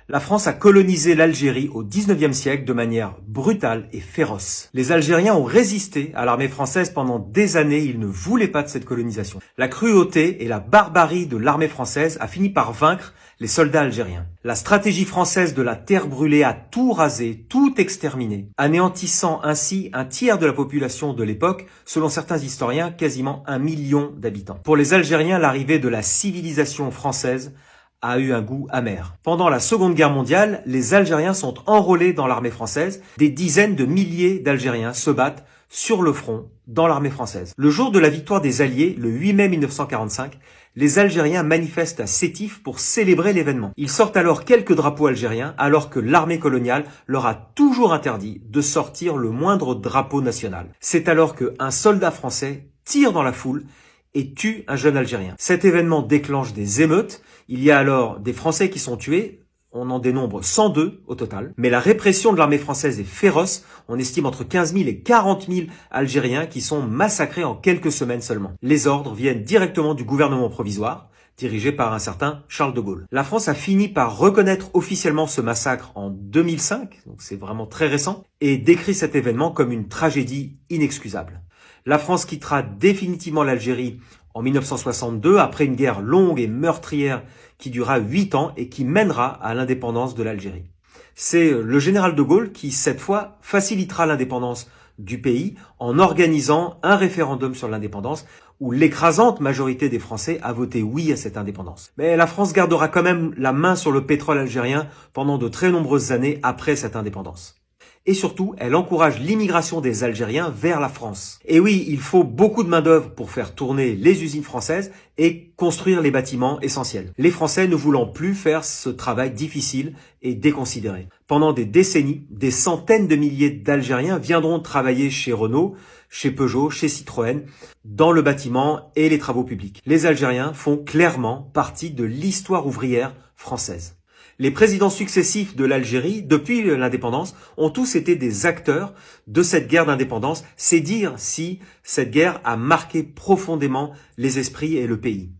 La France a colonisé l'Algérie au XIXe siècle de manière brutale et féroce. Les Algériens ont résisté à l'armée française pendant des années, ils ne voulaient pas de cette colonisation. La cruauté et la barbarie de l'armée française a fini par vaincre les soldats algériens. La stratégie française de la terre brûlée a tout rasé, tout exterminé, anéantissant ainsi un tiers de la population de l'époque, selon certains historiens, quasiment 1 million d'habitants. Pour les Algériens, l'arrivée de la civilisation française a eu un goût amer. Pendant la Seconde Guerre mondiale, les Algériens sont enrôlés dans l'armée française. Des dizaines de milliers d'Algériens se battent sur le front dans l'armée française. Le jour de la victoire des Alliés, le 8 mai 1945, les Algériens manifestent à Sétif pour célébrer l'événement. Ils sortent alors quelques drapeaux algériens, alors que l'armée coloniale leur a toujours interdit de sortir le moindre drapeau national. C'est alors qu'un soldat français tire dans la foule et tue un jeune Algérien. Cet événement déclenche des émeutes. Il y a alors des Français qui sont tués. On en dénombre 102 au total. Mais la répression de l'armée française est féroce. On estime entre 15 000 et 40 000 Algériens qui sont massacrés en quelques semaines seulement. Les ordres viennent directement du gouvernement provisoire, dirigé par un certain Charles de Gaulle. La France a fini par reconnaître officiellement ce massacre en 2005, donc c'est vraiment très récent, et décrit cet événement comme une tragédie inexcusable. La France quittera définitivement l'Algérie en 1962, après une guerre longue et meurtrière qui durera 8 ans et qui mènera à l'indépendance de l'Algérie. C'est le général de Gaulle qui, cette fois, facilitera l'indépendance du pays en organisant un référendum sur l'indépendance où l'écrasante majorité des Français a voté oui à cette indépendance. Mais la France gardera quand même la main sur le pétrole algérien pendant de très nombreuses années après cette indépendance. Et surtout, elle encourage l'immigration des Algériens vers la France. Et oui, il faut beaucoup de main-d'œuvre pour faire tourner les usines françaises et construire les bâtiments essentiels. Les Français ne voulant plus faire ce travail difficile et déconsidéré. Pendant des décennies, des centaines de milliers d'Algériens viendront travailler chez Renault, chez Peugeot, chez Citroën, dans le bâtiment et les travaux publics. Les Algériens font clairement partie de l'histoire ouvrière française. Les présidents successifs de l'Algérie, depuis l'indépendance, ont tous été des acteurs de cette guerre d'indépendance. C'est dire si cette guerre a marqué profondément les esprits et le pays.